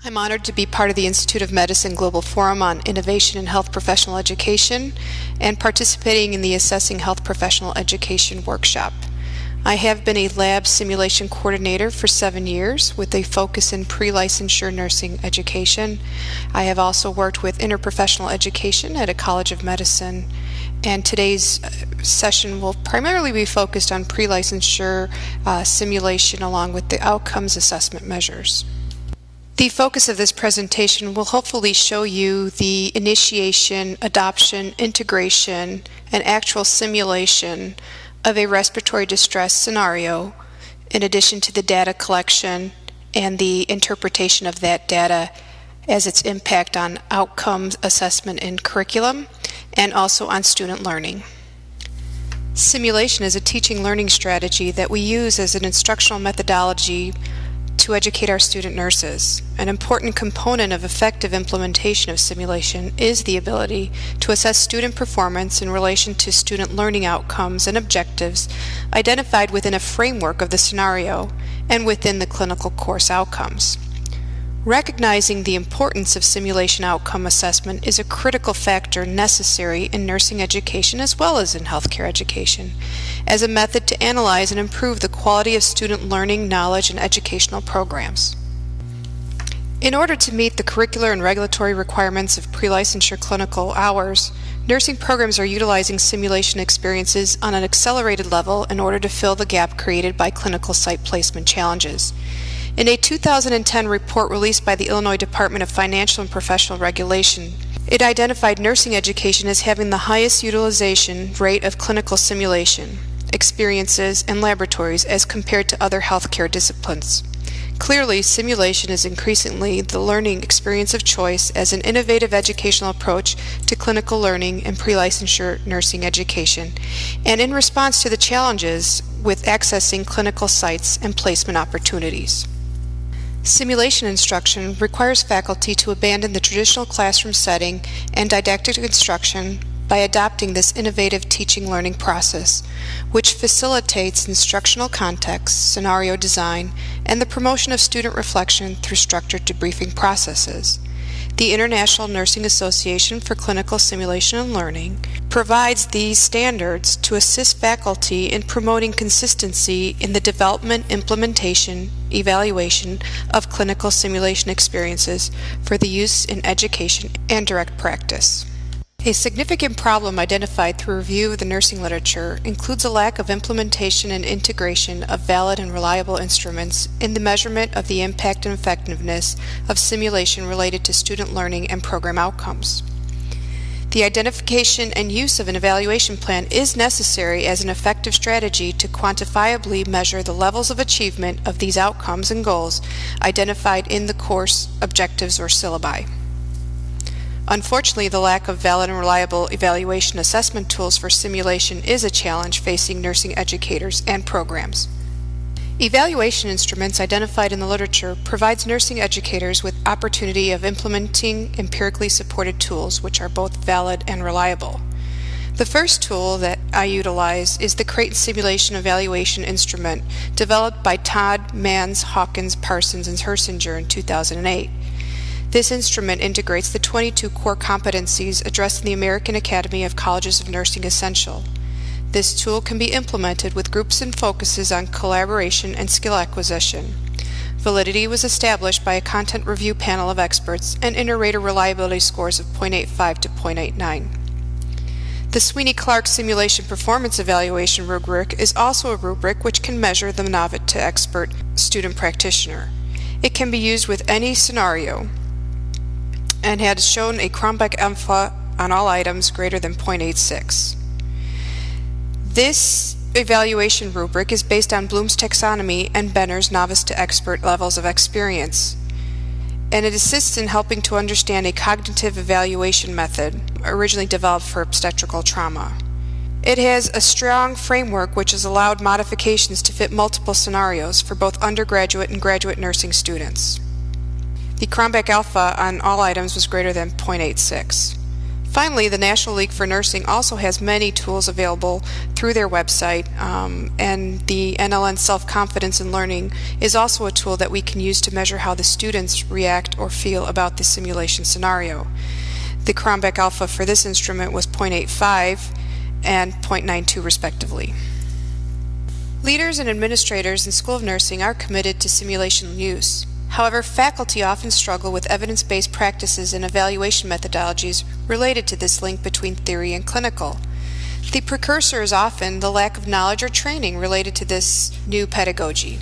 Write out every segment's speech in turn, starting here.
I'm honored to be part of the Institute of Medicine Global Forum on Innovation in Health Professional Education and participating in the Assessing Health Professional Education workshop. I have been a lab simulation coordinator for 7 years with a focus in pre-licensure nursing education. I have also worked with interprofessional education at a College of Medicine, and today's session will primarily be focused on pre-licensure simulation along with the outcomes assessment measures. The focus of this presentation will hopefully show you the initiation, adoption, integration, and actual simulation of a respiratory distress scenario, in addition to the data collection and the interpretation of that data as its impact on outcomes assessment in curriculum and also on student learning. Simulation is a teaching learning strategy that we use as an instructional methodology to educate our student nurses. An important component of effective implementation of simulation is the ability to assess student performance in relation to student learning outcomes and objectives identified within a framework of the scenario and within the clinical course outcomes. Recognizing the importance of simulation outcome assessment is a critical factor necessary in nursing education as well as in healthcare education, as a method to analyze and improve the quality of student learning, knowledge, and educational programs. In order to meet the curricular and regulatory requirements of pre-licensure clinical hours, nursing programs are utilizing simulation experiences on an accelerated level in order to fill the gap created by clinical site placement challenges. In a 2010 report released by the Illinois Department of Financial and Professional Regulation, it identified nursing education as having the highest utilization rate of clinical simulation, experiences, and laboratories as compared to other healthcare disciplines. Clearly, simulation is increasingly the learning experience of choice as an innovative educational approach to clinical learning and pre-licensure nursing education, and in response to the challenges with accessing clinical sites and placement opportunities. Simulation instruction requires faculty to abandon the traditional classroom setting and didactic instruction by adopting this innovative teaching learning process, which facilitates instructional context, scenario design, and the promotion of student reflection through structured debriefing processes. The International Nursing Association for Clinical Simulation and Learning provides these standards to assist faculty in promoting consistency in the development, implementation, evaluation of clinical simulation experiences for the use in education and direct practice. A significant problem identified through review of the nursing literature includes a lack of implementation and integration of valid and reliable instruments in the measurement of the impact and effectiveness of simulation related to student learning and program outcomes. The identification and use of an evaluation plan is necessary as an effective strategy to quantifiably measure the levels of achievement of these outcomes and goals identified in the course objectives or syllabi. Unfortunately, the lack of valid and reliable evaluation assessment tools for simulation is a challenge facing nursing educators and programs. Evaluation instruments identified in the literature provides nursing educators with opportunity of implementing empirically supported tools which are both valid and reliable. The first tool that I utilize is the Creighton Simulation Evaluation Instrument developed by Todd, Mans, Hawkins, Parsons, and Hersinger in 2008. This instrument integrates the 22 core competencies addressed in the American Academy of Colleges of Nursing Essential. This tool can be implemented with groups and focuses on collaboration and skill acquisition. Validity was established by a content review panel of experts and inter-rater reliability scores of 0.85 to 0.89. The Sweeney-Clark Simulation Performance Evaluation rubric is also a rubric which can measure the novice to expert student practitioner. It can be used with any scenario and has shown a Cronbach alpha on all items greater than 0.86. This evaluation rubric is based on Bloom's taxonomy and Benner's novice to expert levels of experience, and it assists in helping to understand a cognitive evaluation method originally developed for obstetrical trauma. It has a strong framework which has allowed modifications to fit multiple scenarios for both undergraduate and graduate nursing students. The Cronbach alpha on all items was greater than 0.86. Finally, the National League for Nursing also has many tools available through their website, and the NLN Self-Confidence in Learning is also a tool that we can use to measure how the students react or feel about the simulation scenario. The Cronbach alpha for this instrument was 0.85 and 0.92 respectively. Leaders and administrators in School of Nursing are committed to simulation use. However, faculty often struggle with evidence-based practices and evaluation methodologies related to this link between theory and clinical. The precursor is often the lack of knowledge or training related to this new pedagogy.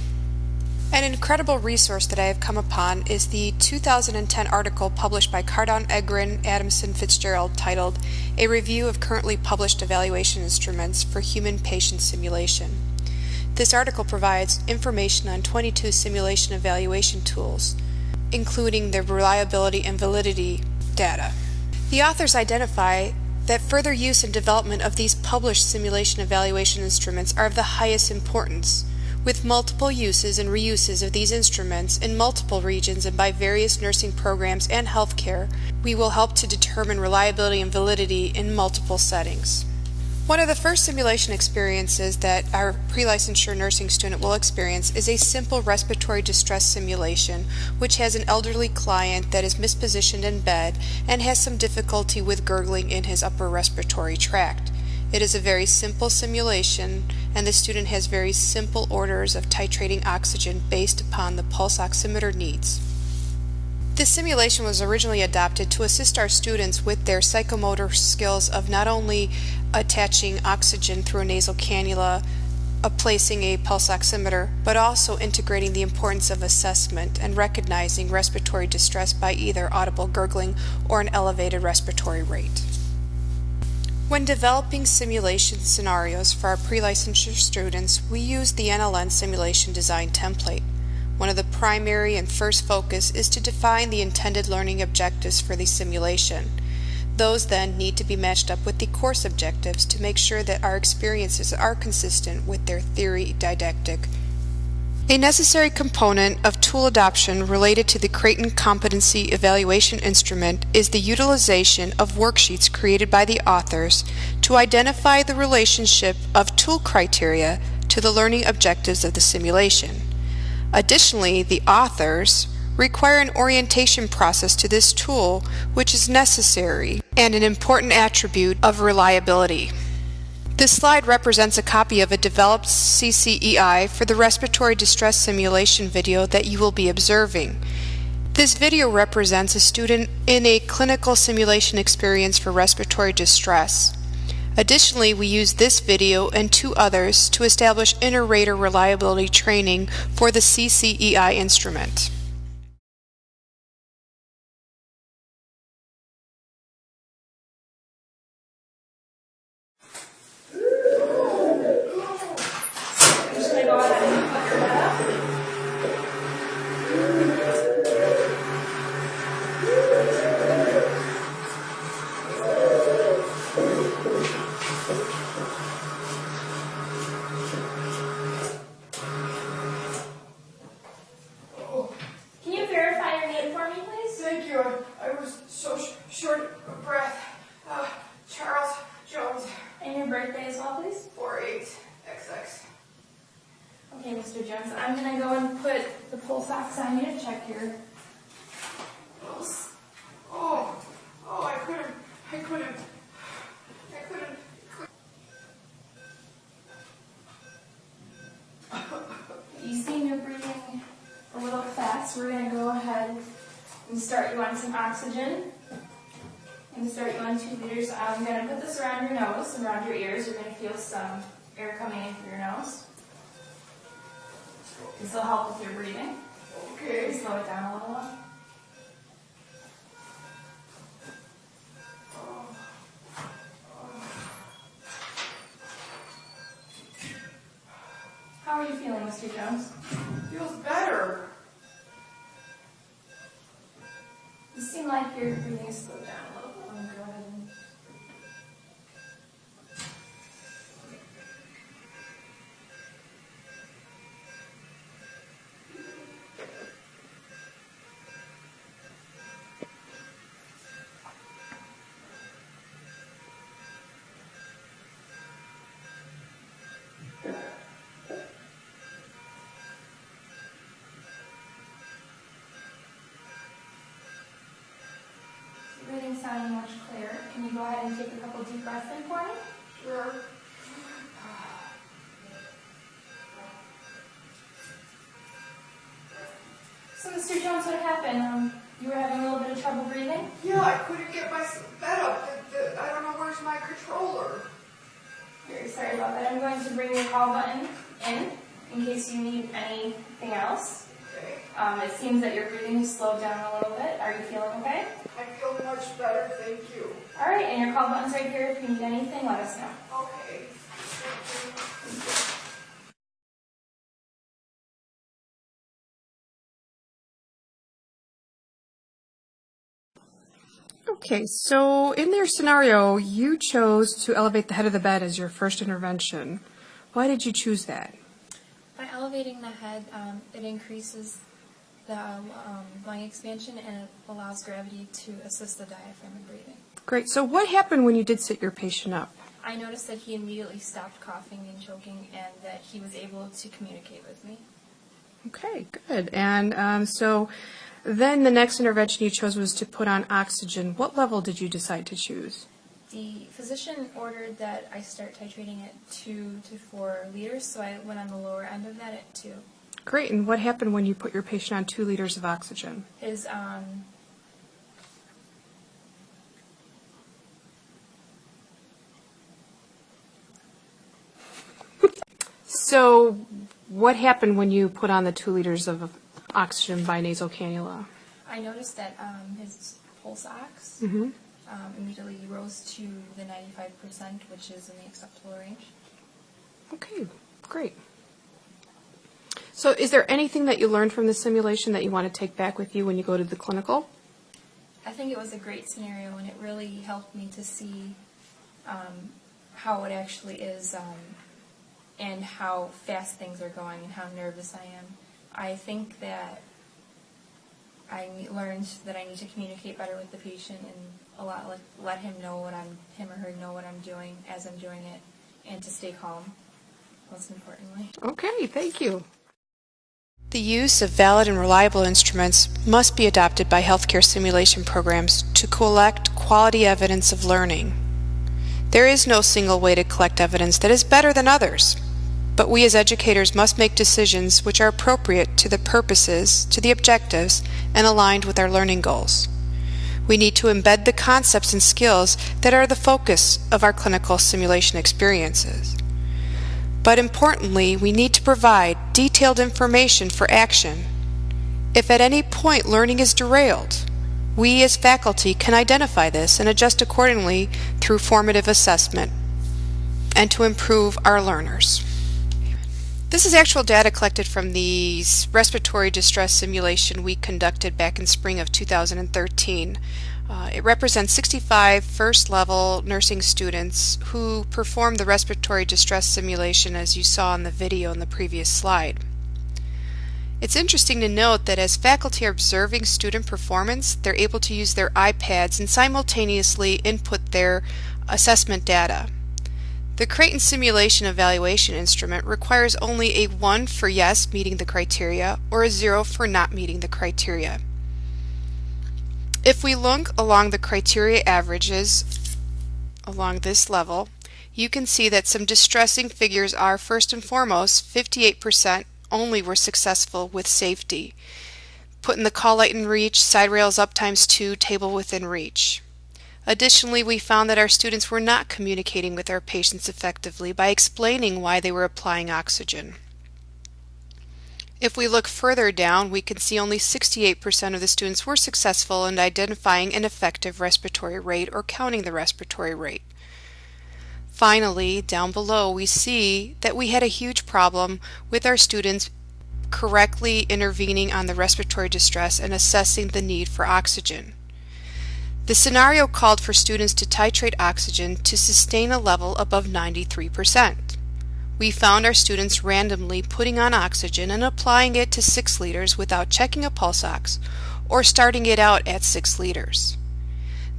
An incredible resource that I have come upon is the 2010 article published by Cardon, Egren, Adamson, Fitzgerald titled A Review of Currently Published Evaluation Instruments for Human Patient Simulation. This article provides information on 22 simulation evaluation tools, including their reliability and validity data. The authors identify that further use and development of these published simulation evaluation instruments are of the highest importance. With multiple uses and reuses of these instruments in multiple regions and by various nursing programs and healthcare, we will help to determine reliability and validity in multiple settings. One of the first simulation experiences that our pre-licensure nursing student will experience is a simple respiratory distress simulation, which has an elderly client that is mispositioned in bed and has some difficulty with gurgling in his upper respiratory tract. It is a very simple simulation, and the student has very simple orders of titrating oxygen based upon the pulse oximeter needs. This simulation was originally adopted to assist our students with their psychomotor skills of not only attaching oxygen through a nasal cannula, placing a pulse oximeter, but also integrating the importance of assessment and recognizing respiratory distress by either audible gurgling or an elevated respiratory rate. When developing simulation scenarios for our pre-licensure students, we use the NLN simulation design template. One of the primary and first focus is to define the intended learning objectives for the simulation. Those then need to be matched up with the course objectives to make sure that our experiences are consistent with their theory didactic. A necessary component of tool adoption related to the Creighton Competency Evaluation Instrument is the utilization of worksheets created by the authors to identify the relationship of tool criteria to the learning objectives of the simulation. Additionally, the authors require an orientation process to this tool, which is necessary and an important attribute of reliability. This slide represents a copy of a developed CCEI for the respiratory distress simulation video that you will be observing. This video represents a student in a clinical simulation experience for respiratory distress. Additionally, we use this video and two others to establish inter-rater reliability training for the CCEI instrument. Short of breath. Charles Jones. And your birthday as well, please? 48XX. Okay, Mr. Jones, I'm going to go and put the pulse ox on you to check your pulse. I couldn't. You seem you're breathing a little fast. We're going to go ahead and start you on some oxygen. I'm going to start you on 2 liters. I'm going to put this around your nose and around your ears. You're going to feel some air coming in through your nose. This will help with your breathing. Okay. Slow it down a little. How are you feeling, Mr. Jones? Feels better. You seem like your breathing is slowed down a little bit. Let me go ahead and... sounding much clearer. Can you go ahead and take a couple deep breaths in for me? Sure. So, Mr. Jones, what happened? You were having a little bit of trouble breathing? Yeah, I couldn't get my bed up. I don't know where's my controller. Very sorry about that. I'm going to bring your call button in case you need anything else. Okay. It seems that your breathing has slowed down a little bit. Are you feeling okay? I feel much better, thank you. All right, and your call button's right here. If you need anything, let us know. Okay. Thank you. Okay, so in their scenario, you chose to elevate the head of the bed as your first intervention. Why did you choose that? By elevating the head, it increases the lung expansion and it allows gravity to assist the diaphragm in breathing. Great. So what happened when you did sit your patient up? I noticed that he immediately stopped coughing and choking and that he was able to communicate with me. Okay, good. And so then the next intervention you chose was to put on oxygen. What level did you decide to choose? The physician ordered that I start titrating at 2 to 4 liters, so I went on the lower end of that at 2. Great. And what happened when you put your patient on 2 liters of oxygen? His So what happened when you put on the 2 liters of oxygen by nasal cannula? I noticed that his pulse ox Mm-hmm. immediately rose to the 95%, which is in the acceptable range. Okay, great. So is there anything that you learned from the simulation that you want to take back with you when you go to the clinical? I think it was a great scenario, and it really helped me to see how it actually is and how fast things are going and how nervous I am. I think that I learned that I need to communicate better with the patient and let him or her know what I'm doing as I'm doing it, and to stay calm, most importantly. Okay, thank you. The use of valid and reliable instruments must be adopted by healthcare simulation programs to collect quality evidence of learning. There is no single way to collect evidence that is better than others, but we as educators must make decisions which are appropriate to the purposes, to the objectives, and aligned with our learning goals. We need to embed the concepts and skills that are the focus of our clinical simulation experiences. But importantly, we need to provide detailed information for action. If at any point learning is derailed, we as faculty can identify this and adjust accordingly through formative assessment and to improve our learners. This is actual data collected from the respiratory distress simulation we conducted back in spring of 2013. It represents 65 first-level nursing students who performed the respiratory distress simulation as you saw in the video in the previous slide. It's interesting to note that as faculty are observing student performance, they're able to use their iPads and simultaneously input their assessment data. The Creighton Simulation Evaluation Instrument requires only a 1 for yes, meeting the criteria, or a 0 for not meeting the criteria. If we look along the criteria averages along this level, you can see that some distressing figures are, first and foremost, 58% only were successful with safety. Putting the call light in reach, side rails up ×2, table within reach. Additionally, we found that our students were not communicating with our patients effectively by explaining why they were applying oxygen. If we look further down, we can see only 68% of the students were successful in identifying an effective respiratory rate or counting the respiratory rate. Finally, down below, we see that we had a huge problem with our students correctly intervening on the respiratory distress and assessing the need for oxygen. The scenario called for students to titrate oxygen to sustain a level above 93%. We found our students randomly putting on oxygen and applying it to 6 liters without checking a pulse ox or starting it out at 6 liters.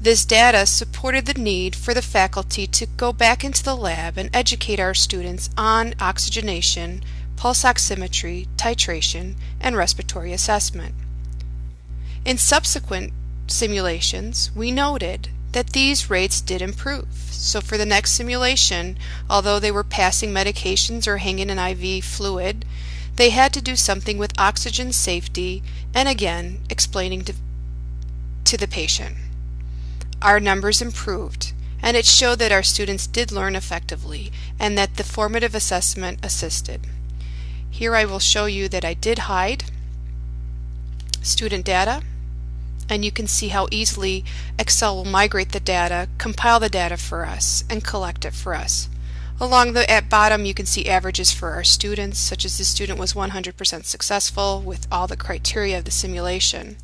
This data supported the need for the faculty to go back into the lab and educate our students on oxygenation, pulse oximetry, titration, and respiratory assessment. In subsequent simulations, we noted that these rates did improve. So for the next simulation, although they were passing medications or hanging an IV fluid, they had to do something with oxygen safety and again explaining to the patient. Our numbers improved, and it showed that our students did learn effectively and that the formative assessment assisted. Here I will show you that I did hide student data, and you can see how easily Excel will migrate the data, compile the data for us, and collect it for us. Along the at bottom you can see averages for our students, such as the student was 100% successful with all the criteria of the simulation.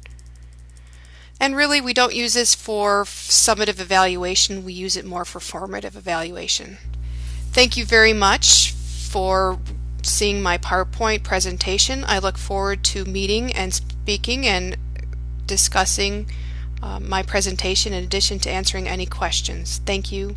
And really we don't use this for summative evaluation, we use it more for formative evaluation. Thank you very much for seeing my PowerPoint presentation. I look forward to meeting and speaking and discussing my presentation in addition to answering any questions. Thank you.